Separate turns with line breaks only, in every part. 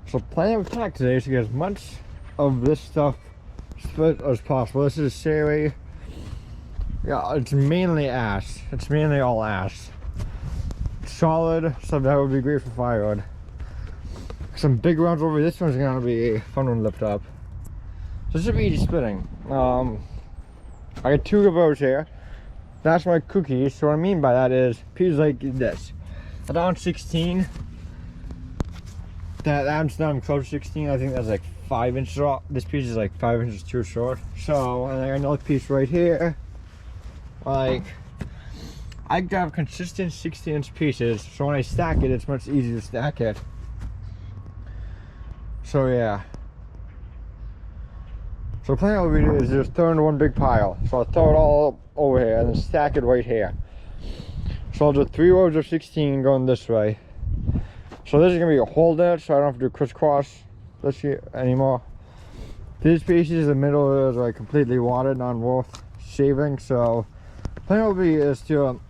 So plan of attack today is to get as much of this stuff split as possible. This is series. Yeah, it's mainly ash. It's mainly all ash. Solid, so that would be great for firewood. Some big rounds over. This one's gonna be a fun one to lift up. So this should be easy splitting. I got 2 rows here. That's my cookies. So what I mean by that is pieces like this. Around 16. That's down close to 16. I think that's like 5 inches off. This piece is like 5 inches too short. So and I got another piece right here. Like I grab consistent 16-inch pieces, so when I stack it, it's much easier to stack it. So yeah. So the plan of the video is just throw into one big pile. So I'll throw it all over here and then stack it right here. So I'll do 3 rows of 16 going this way. So this is gonna be a hold it, so I don't have to do crisscross this year anymore. These pieces in the middle is like completely wadded, not worth shaving. So the plan will be is to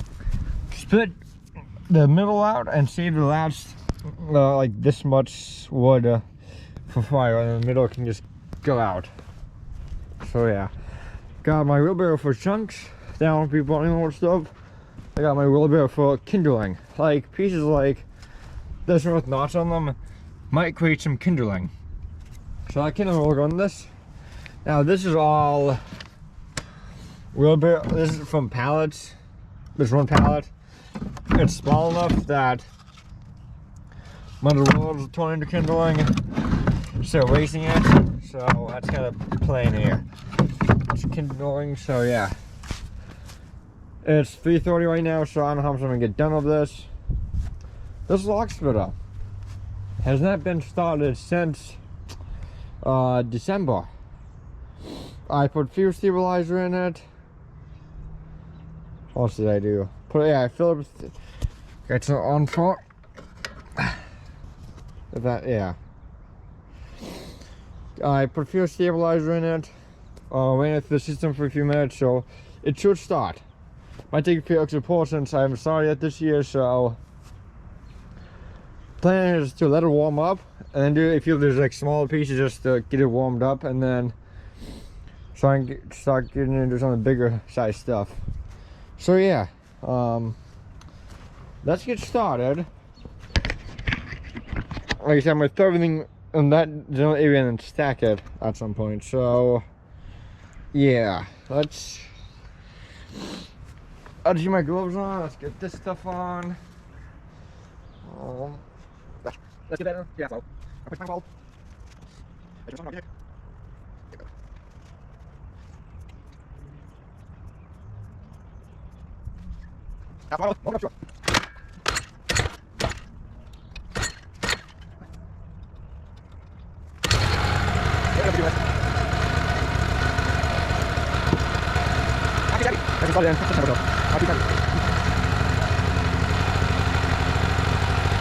split the middle out and save the last like this much wood for fire, and the middle can just go out. So yeah, got my wheelbarrow for chunks. Down people more stuff. I got my wheelbarrow for kindling. Like pieces like this one with knots on them might create some kindling. So I can work on this. Now this is all wheelbarrow. This is from pallets. There's one pallet. It's small enough that one of the rolls is torn into kindling. So racing it. So that's kind of plain here. It's kindling. So yeah. It's 3:30 right now, so I don't know how much I'm gonna get done of this. This log splitter has not been started since December. I put fuel stabilizer in it. What else did I do? I filled it with, got some on front. Yeah. I put fuel stabilizer in it. Ran it through the system for a few minutes, so it should start. Might take a few extra pulls since I haven't started yet this year, so plan is to let it warm up and then do, if you there's like smaller pieces, just to get it warmed up and then start getting into some of the bigger size stuff. So yeah, let's get started. Like I said, I'm gonna throw everything in that general area and then stack it at some point. So yeah, let's I'll do my gloves on. Let's get this stuff on. Let's get that on. Yeah, so I'll push my ball. I just want to get it. Half bottle, one up short.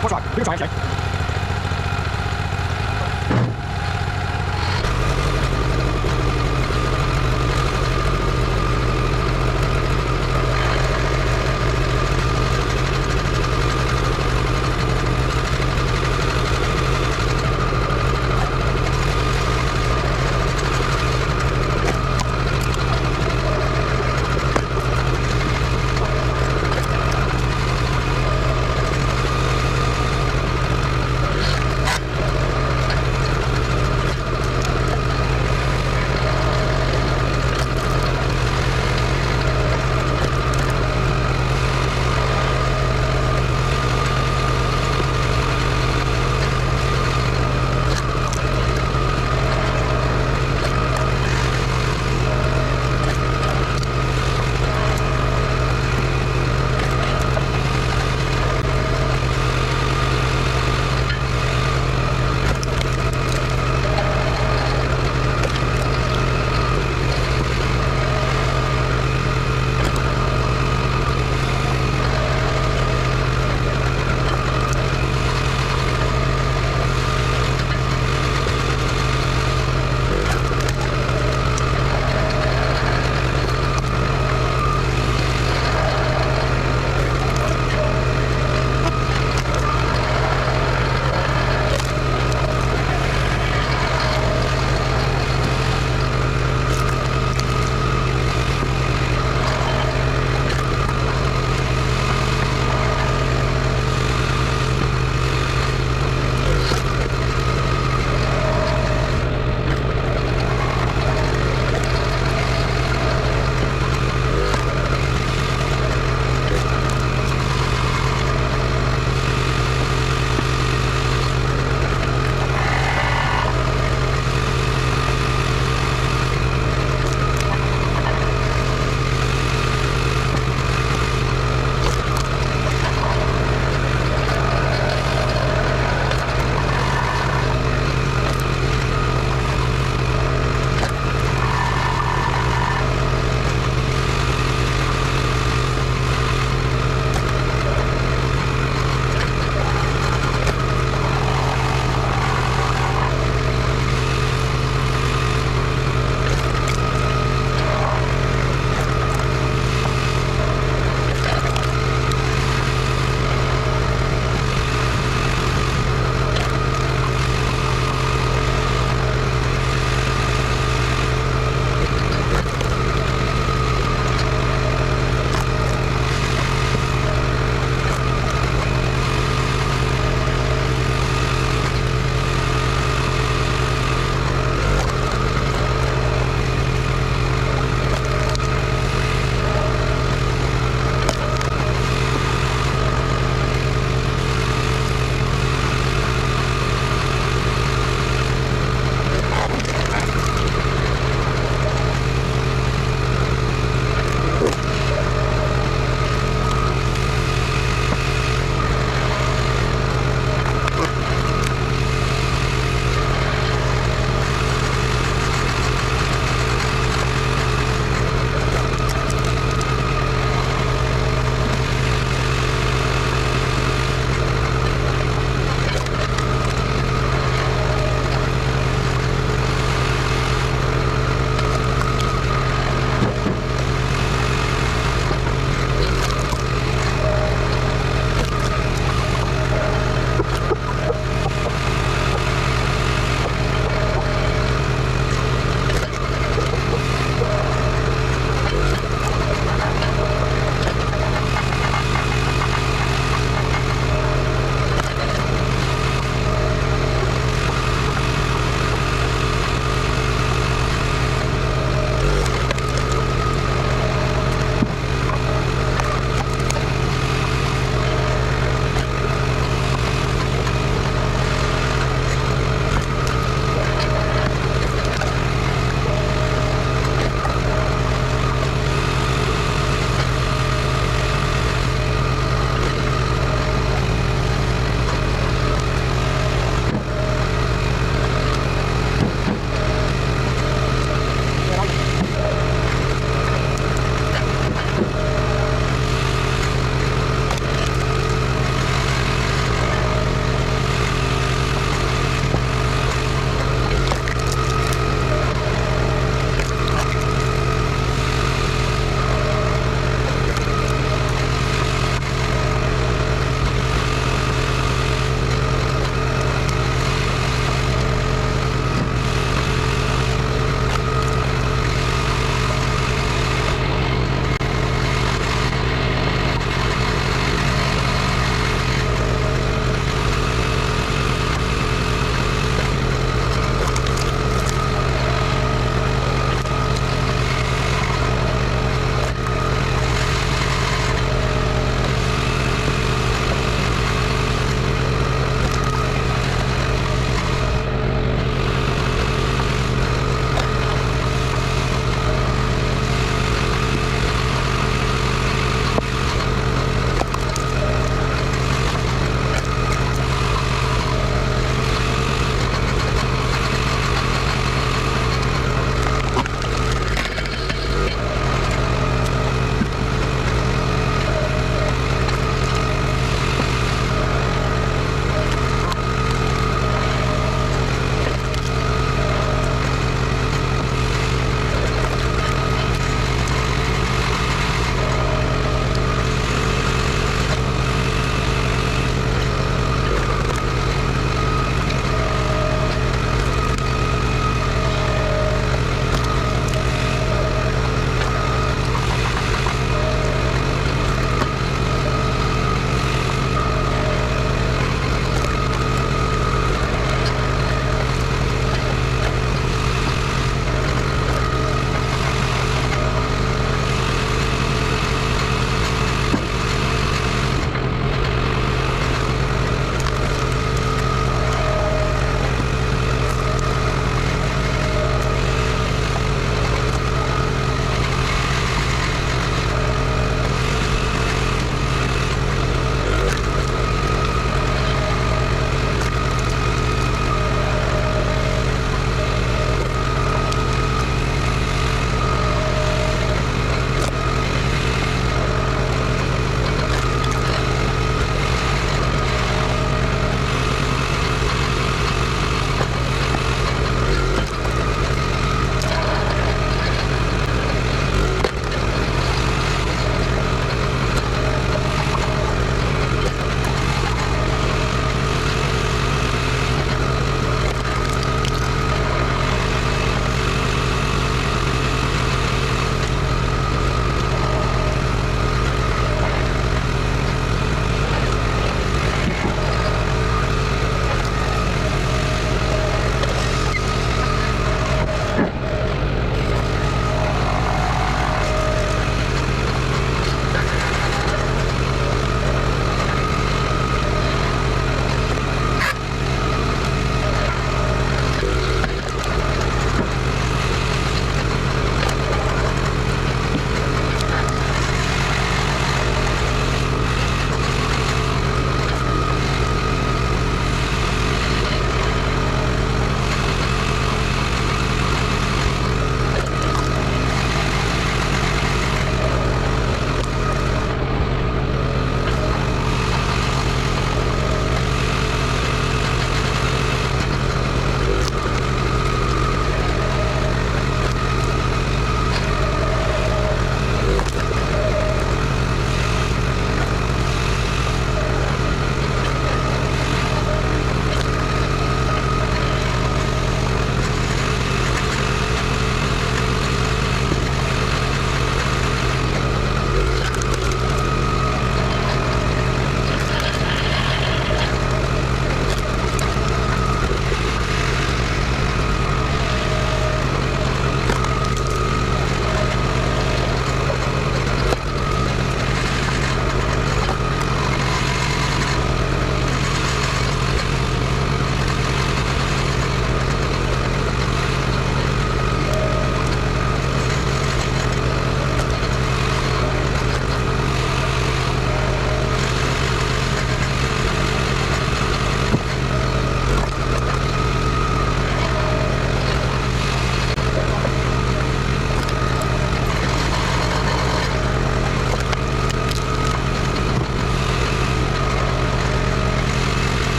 One shot, big try, okay.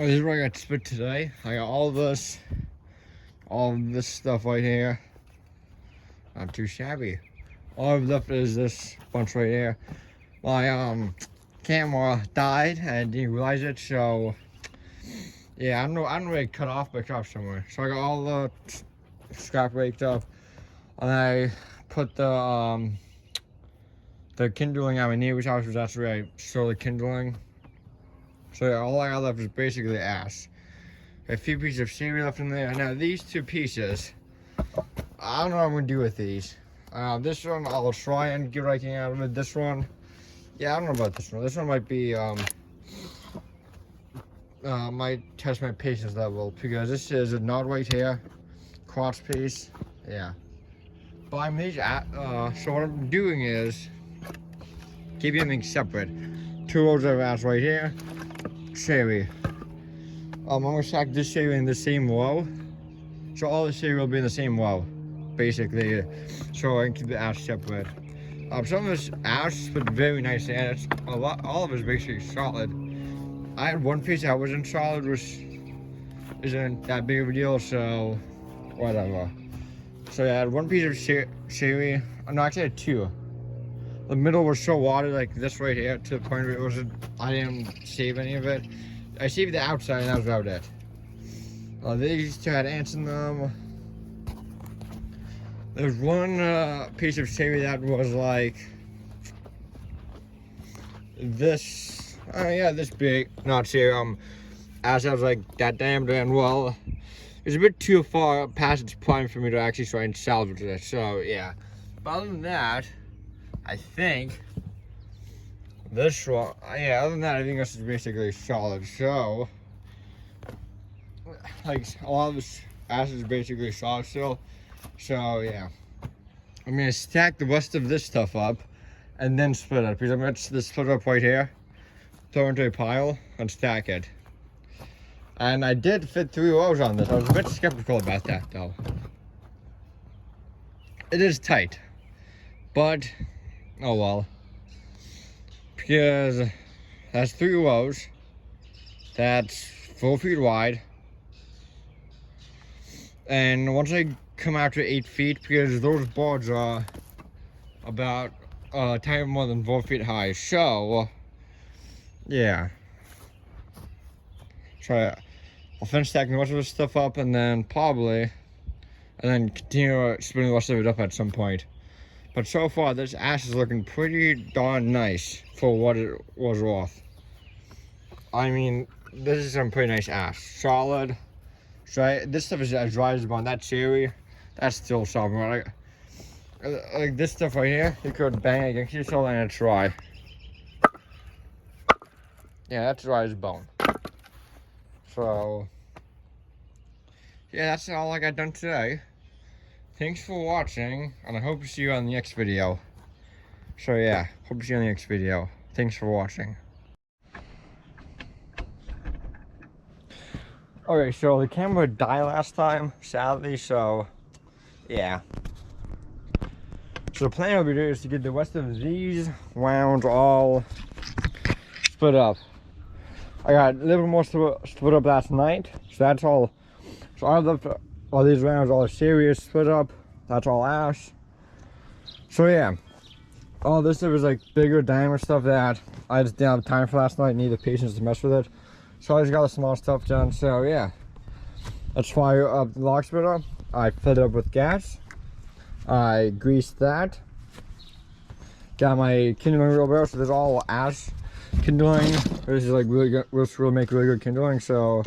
Oh, this is what I got split today. I got all this stuff right here. Not too shabby. All I've left is this bunch right here. My camera died and I didn't realize it, so yeah, I don't know really cut off my cup somewhere. So I got all the scrap raked up, and I put the kindling at my neighbor's house, because that's where I store the kindling. So yeah, all I got left is basically ash. A few pieces of scenery left in there. Now these two pieces, I don't know what I'm gonna do with these. This one I'll try and get raking out of it. This one, yeah, I don't know about this one. This one might be might test my patience level, because this is a knot right here, quartz piece. Yeah. But I'm these. So what I'm doing is keep everything separate. 2 rows of ash right here. Cherry. I'm gonna stack this cherry in the same row, so all the cherry will be in the same row, basically, so I can keep the ash separate. Some of this ash but very nice, and it's all of it's basically solid. I had one piece that wasn't solid, which isn't that big of a deal, so whatever. So yeah, I had one piece of cherry. No, actually I had 2. The middle was so watered, like this right here, to the point where it wasn't. I didn't save any of it. I saved the outside, and that was about it. These 2 had ants in them. There's one piece of cherry that was like this. Yeah, this big. Not cherry. As I was like that diameter, and well, it's a bit too far past its prime for me to actually try and salvage it. So yeah. But other than that, I think this one, yeah, other than that, I think this is basically solid. So, like, a lot of this ash is basically solid still. So, yeah. I'm going to stack the rest of this stuff up and then split it. Because I'm going to split it up right here, throw it into a pile, and stack it. And I did fit 3 rows on this. I was a bit skeptical about that, though. It is tight. But oh well, because that's 3 rows, that's 4 feet wide, and once I come out to 8 feet, because those boards are about a tiny more than 4 feet high, so yeah. So I'll finish stacking the rest of this stuff up, and then continue splitting the rest of it up at some point. But so far, this ash is looking pretty darn nice for what it was worth. I mean, this is some pretty nice ash. Solid. This stuff is as dry as a bone. That cherry, that's still solid. Like this stuff right here, you could bang against yourself and it's dry. Yeah, that's dry as a bone. So, yeah, that's all I got done today. Thanks for watching, and I hope to see you on the next video. So yeah, hope to see you on the next video. Thanks for watching. Okay, so the camera died last time, sadly, so yeah. So the plan over here is to get the rest of these rounds all split up. I got a little more split up last night, so that's all. So I left all these rounds all serious split up. That's all ash. So yeah, all this stuff is like bigger diameter stuff that I just didn't have time for last night. Need the patience to mess with it. So I just got the small stuff done. So yeah, let's fire up the log splitter. I filled it up with gas. I greased that. Got my kindling wheelbarrow. So there's all ash kindling. This is like really good. Will make really good kindling. So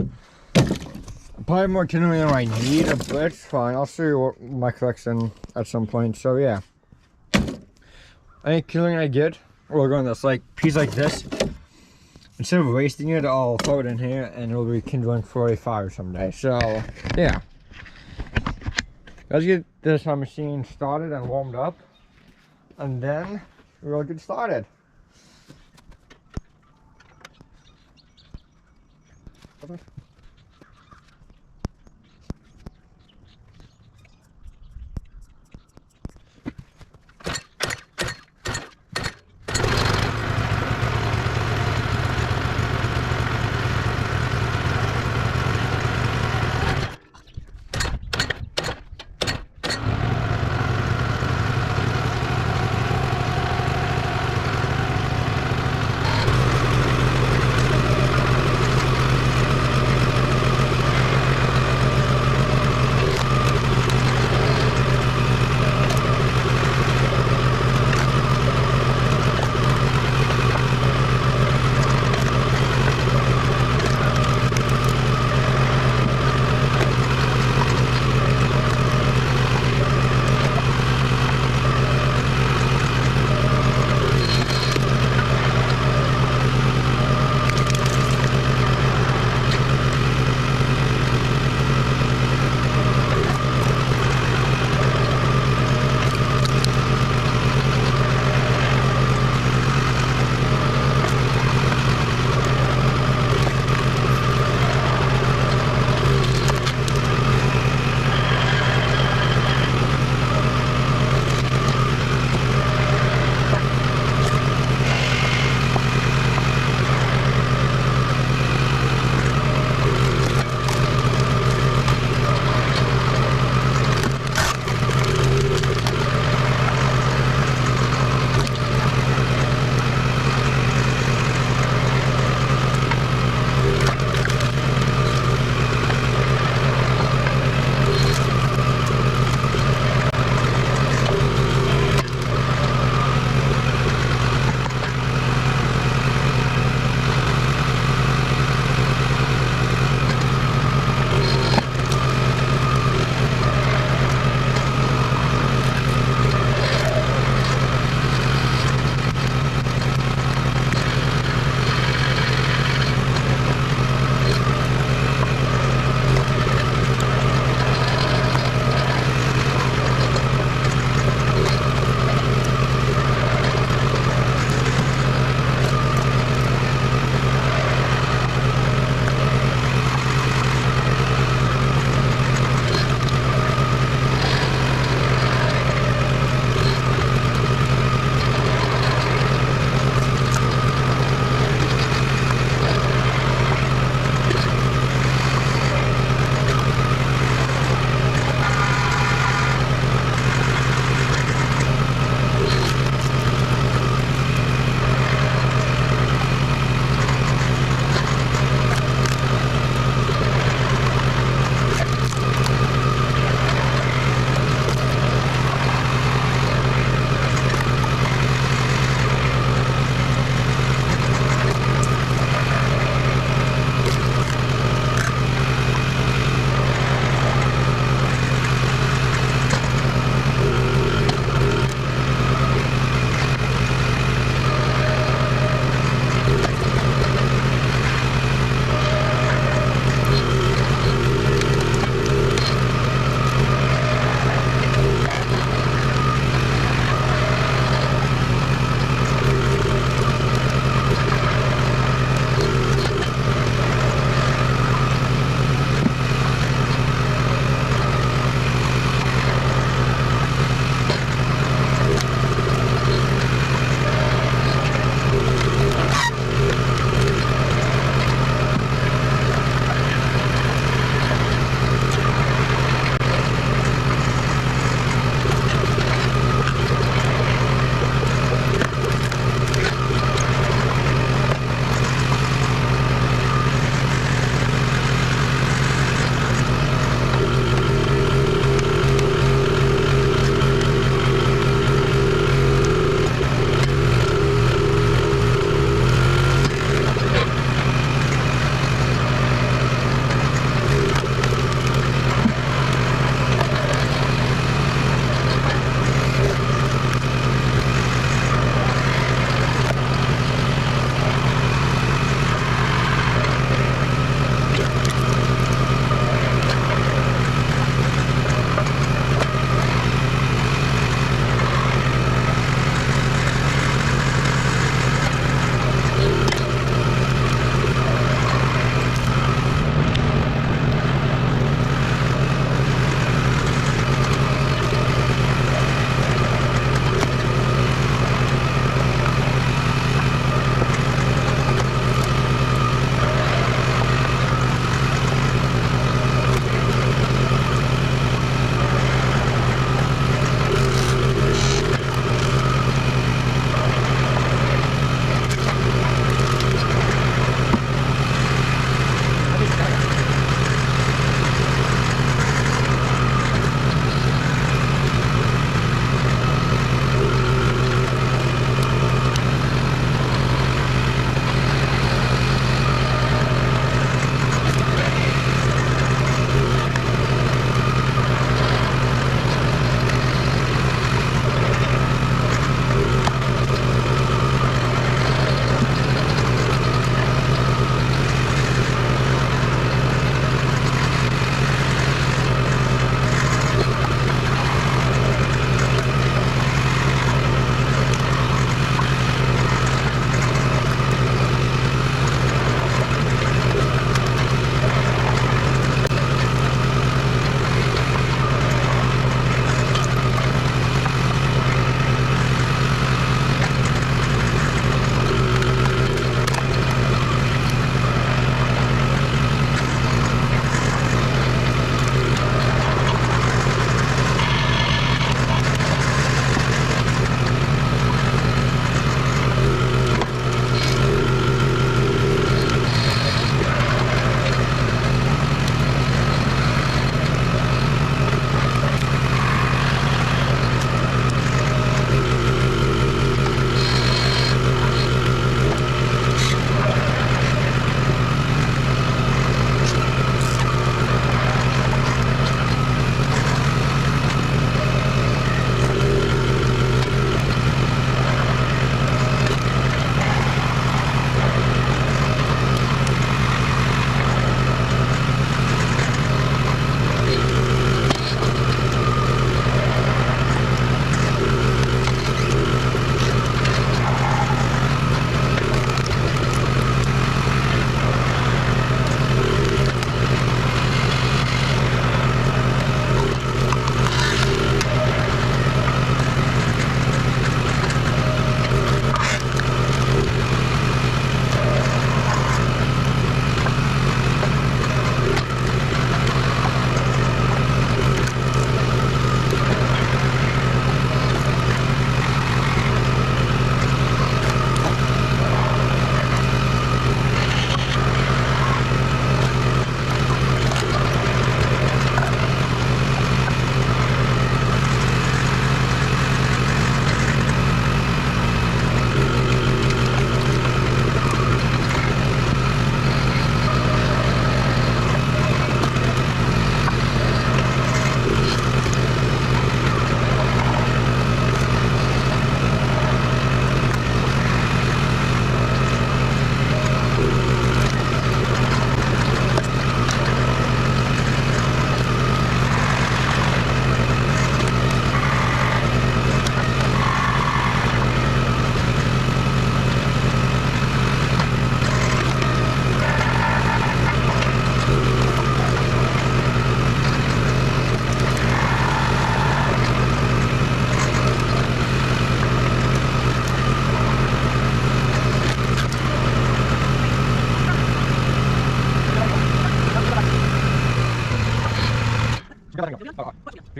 probably more kindling than I need, but it's fine. I'll show you my collection at some point. So yeah, any kindling I get will go in this like piece like this. Instead of wasting it, I'll throw it in here and it'll be kindling for a fire someday. So yeah, let's get this machine started and warmed up, and then we'll get started. Okay.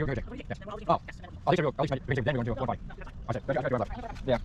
Oh, I'll least we can then we're going to do 1 I said, I got left. Yeah.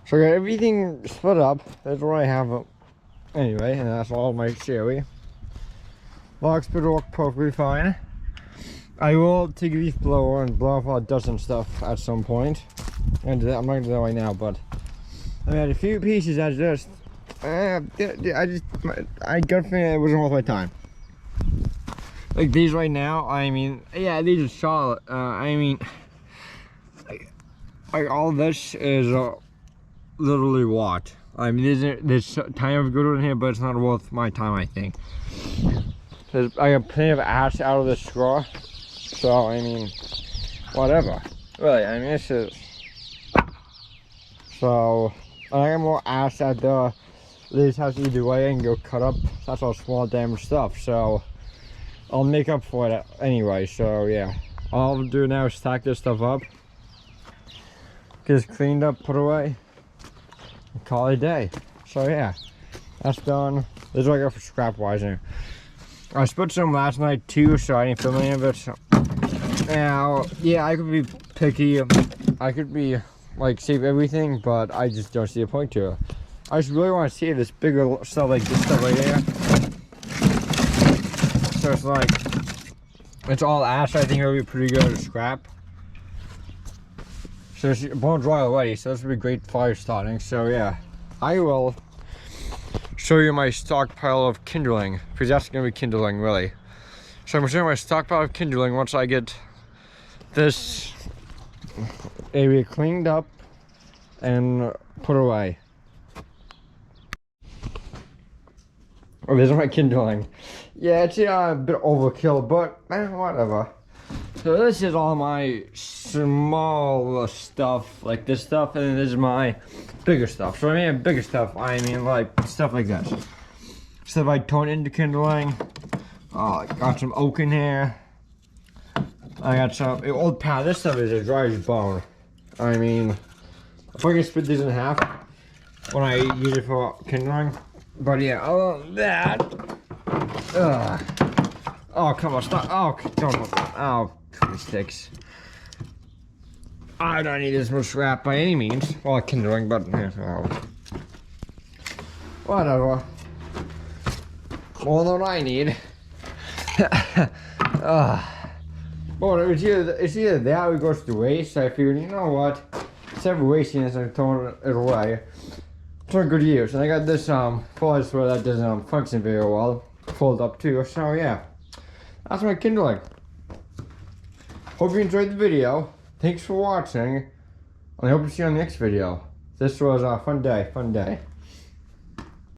So I got everything split up. That's what I have anyway, and that's all my cherry. Locks will work perfectly fine. I will take a leaf blower and blow off all the dust and stuff at some point. I'm not gonna do that right now, but I had a few pieces I got a feeling it wasn't worth my time. Like these right now, I mean, yeah, these are solid. I mean, like all this is literally what? I mean, there's time of good in here, but it's not worth my time, I think. I got plenty of ash out of the straw, so I mean, whatever. Really, I mean, this is. So, I got more ash at the Liz house either way and go cut up. That's all small damage stuff, so I'll make up for it anyway. So yeah, all I'll do now is stack this stuff up, get it cleaned up, put away, and call it a day. So yeah, that's done. This is what I got for scrap wise now. I split some last night too, so I didn't film any of it. So. Now, yeah, I could be picky. I could be like save everything, but I just don't see a point to it. I just really want to save this bigger stuff like this stuff right here. So it's like, it's all ash. I think it'll be pretty good to scrap. So it's bone dry already, so this will be great fire starting. So yeah, I will show you my stockpile of kindling, because that's gonna be kindling really. So I'm gonna show you my stockpile of kindling once I get this area cleaned up and put away. Oh, there's my kindling. Yeah, it's a bit overkill, but whatever. So this is all my small stuff, like this stuff, and then this is my bigger stuff. So I mean bigger stuff, I mean like stuff like this. Stuff I turn into kindling. Oh, I got some oak in here. I got some old pal. This stuff is as dry as bone. I mean, if I can split these in half when I use it for kindling. But yeah, other than that, oh come on, stop! Oh, don't! Oh, sticks. I don't need this much scrap by any means. Well, kindling, but oh. Whatever. More than I need. Well, it's either that or it goes to waste. So I figured, you know what? Instead of wasting this and throwing it away, it's not good use. And I got this fuzz where that doesn't function very well. Fold up too. So yeah, that's my kindling. Hope you enjoyed the video. Thanks for watching. And I hope to see you on the next video. This was a fun day, fun day.